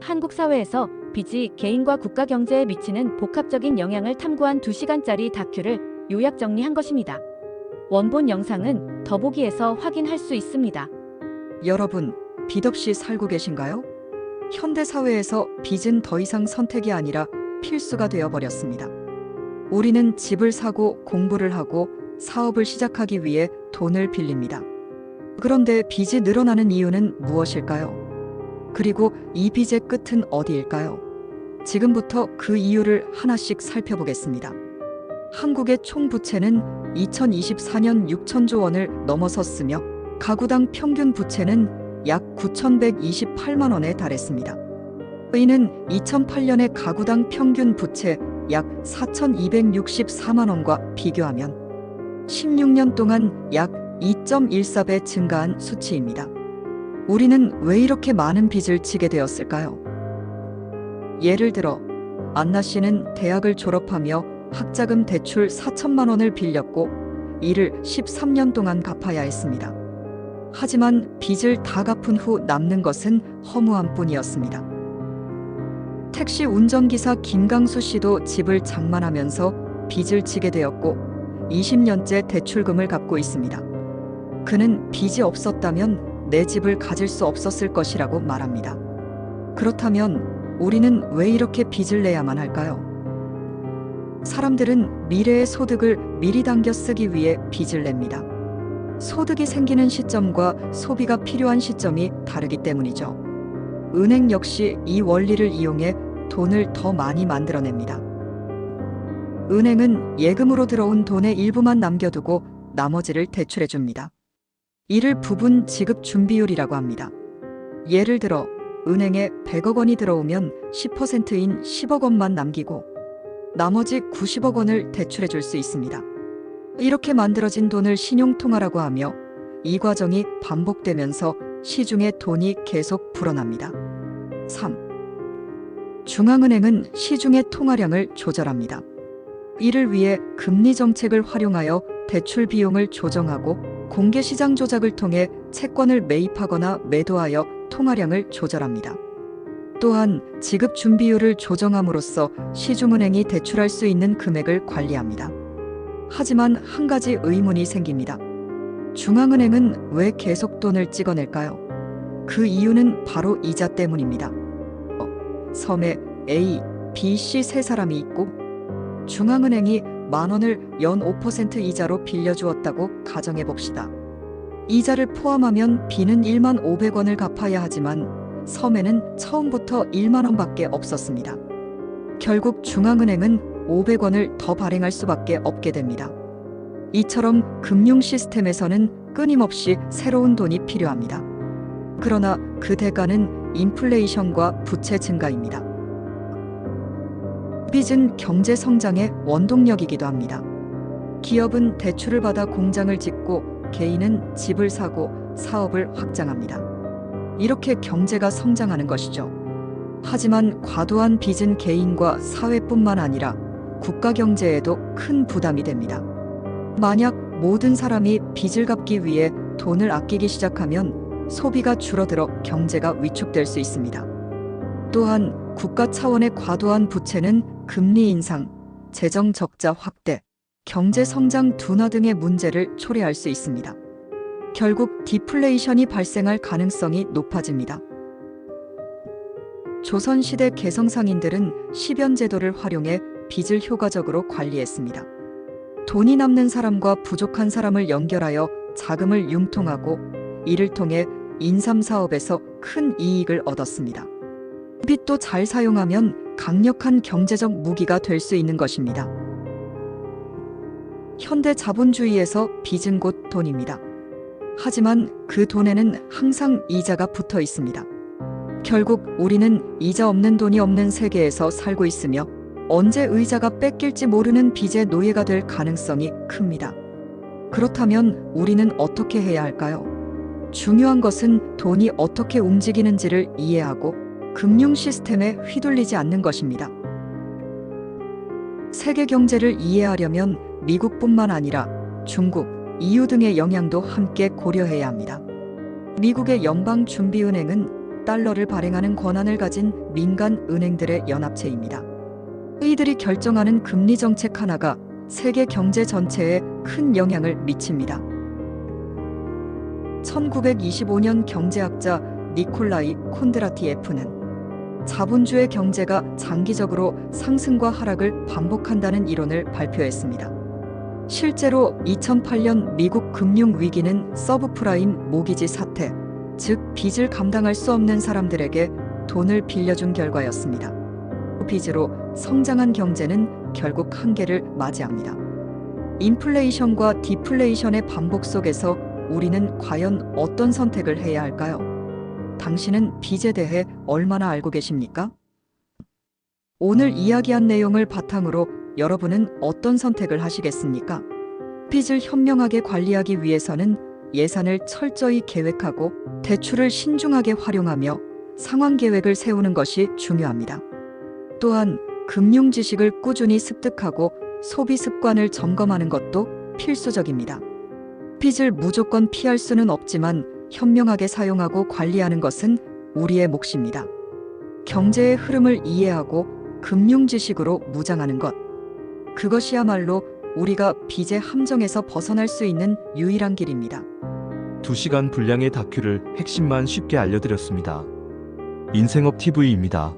한국 사회에서 빚이 개인과 국가 경제에 미치는 복합적인 영향을 탐구한 2시간짜리 다큐를 요약 정리한 것입니다. 원본 영상은 더보기에서 확인할 수 있습니다. 여러분, 빚 없이 살고 계신가요? 현대 사회에서 빚은 더 이상 선택이 아니라 필수가 되어버렸습니다. 우리는 집을 사고 공부를 하고 사업을 시작하기 위해 돈을 빌립니다. 그런데 빚이 늘어나는 이유는 무엇일까요? 그리고 이 빚의 끝은 어디일까요? 지금부터 그 이유를 하나씩 살펴보겠습니다. 한국의 총 부채는 2024년 6천조 원을 넘어섰으며 가구당 평균 부채는 약 9,128만 원에 달했습니다. 이는 2008년의 가구당 평균 부채 약 4,264만 원과 비교하면 16년 동안 약 2.14배 증가한 수치입니다. 우리는 왜 이렇게 많은 빚을 지게 되었을까요? 예를 들어 안나 씨는 대학을 졸업하며 학자금 대출 4천만 원을 빌렸고 이를 13년 동안 갚아야 했습니다. 하지만 빚을 다 갚은 후 남는 것은 허무함 뿐이었습니다. 택시 운전기사 김강수 씨도 집을 장만하면서 빚을 지게 되었고 20년째 대출금을 갚고 있습니다. 그는 빚이 없었다면 내 집을 가질 수 없었을 것이라고 말합니다. 그렇다면 우리는 왜 이렇게 빚을 내야만 할까요? 사람들은 미래의 소득을 미리 당겨 쓰기 위해 빚을 냅니다. 소득이 생기는 시점과 소비가 필요한 시점이 다르기 때문이죠. 은행 역시 이 원리를 이용해 돈을 더 많이 만들어냅니다. 은행은 예금으로 들어온 돈의 일부만 남겨두고 나머지를 대출해줍니다. 이를 부분 지급 준비율이라고 합니다. 예를 들어 은행에 100억 원이 들어오면 10%인 10억 원만 남기고 나머지 90억 원을 대출해 줄 수 있습니다. 이렇게 만들어진 돈을 신용통화라고 하며 이 과정이 반복되면서 시중에 돈이 계속 불어납니다. 3. 중앙은행은 시중의 통화량을 조절합니다. 이를 위해 금리 정책을 활용하여 대출 비용을 조정하고 공개시장 조작을 통해 채권을 매입하거나 매도하여 통화량을 조절합니다. 또한 지급 준비율을 조정함으로써 시중은행이 대출할 수 있는 금액을 관리합니다. 하지만 한 가지 의문이 생깁니다. 중앙은행은 왜 계속 돈을 찍어낼까요? 그 이유는 바로 이자 때문입니다. 섬에 A, B, C 세 사람이 있고 중앙은행이 10,000원을 연 5% 이자로 빌려주었다고 가정해 봅시다. 이자를 포함하면 B는 15,500원을 갚아야 하지만 섬에는 처음부터 10,000원밖에 없었습니다. 결국 중앙은행은 500원을 더 발행할 수밖에 없게 됩니다. 이처럼 금융 시스템에서는 끊임없이 새로운 돈이 필요합니다. 그러나 그 대가는 인플레이션과 부채 증가입니다. 빚은 경제 성장의 원동력이기도 합니다. 기업은 대출을 받아 공장을 짓고 개인은 집을 사고 사업을 확장합니다. 이렇게 경제가 성장하는 것이죠. 하지만 과도한 빚은 개인과 사회뿐만 아니라 국가 경제에도 큰 부담이 됩니다. 만약 모든 사람이 빚을 갚기 위해 돈을 아끼기 시작하면 소비가 줄어들어 경제가 위축될 수 있습니다. 또한 국가 차원의 과도한 부채는 금리 인상, 재정 적자 확대, 경제 성장 둔화 등의 문제를 초래할 수 있습니다. 결국 디플레이션이 발생할 가능성이 높아집니다. 조선시대 개성상인들은 시변제도를 활용해 빚을 효과적으로 관리했습니다. 돈이 남는 사람과 부족한 사람을 연결하여 자금을 융통하고 이를 통해 인삼사업에서 큰 이익을 얻었습니다. 빚도 잘 사용하면 강력한 경제적 무기가 될 수 있는 것입니다. 현대 자본주의에서 빚은 곧 돈입니다. 하지만 그 돈에는 항상 이자가 붙어 있습니다. 결국 우리는 이자 없는 돈이 없는 세계에서 살고 있으며 언제 의자가 뺏길지 모르는 빚의 노예가 될 가능성이 큽니다. 그렇다면 우리는 어떻게 해야 할까요? 중요한 것은 돈이 어떻게 움직이는지를 이해하고 금융 시스템에 휘둘리지 않는 것입니다. 세계 경제를 이해하려면 미국뿐만 아니라 중국, EU 등의 영향도 함께 고려해야 합니다. 미국의 연방준비은행은 달러를 발행하는 권한을 가진 민간 은행들의 연합체입니다. 이들이 결정하는 금리 정책 하나가 세계 경제 전체에 큰 영향을 미칩니다. 1925년 경제학자 니콜라이 콘드라티예프는 자본주의 경제가 장기적으로 상승과 하락을 반복한다는 이론을 발표했습니다. 실제로 2008년 미국 금융위기는 서브프라임 모기지 사태, 즉 빚을 감당할 수 없는 사람들에게 돈을 빌려준 결과였습니다. 빚으로 성장한 경제는 결국 한계를 맞이합니다. 인플레이션과 디플레이션의 반복 속에서 우리는 과연 어떤 선택을 해야 할까요? 당신은 빚에 대해 얼마나 알고 계십니까? 오늘 이야기한 내용을 바탕으로 여러분은 어떤 선택을 하시겠습니까? 빚을 현명하게 관리하기 위해서는 예산을 철저히 계획하고 대출을 신중하게 활용하며 상환 계획을 세우는 것이 중요합니다. 또한 금융 지식을 꾸준히 습득하고 소비 습관을 점검하는 것도 필수적입니다. 빚을 무조건 피할 수는 없지만 현명하게 사용하고 관리하는 것은 우리의 몫입니다. 경제의 흐름을 이해하고 금융 지식으로 무장하는 것. 그것이야말로 우리가 빚의 함정에서 벗어날 수 있는 유일한 길입니다. 2시간 분량의 다큐를 핵심만 쉽게 알려드렸습니다. 인생업 TV입니다.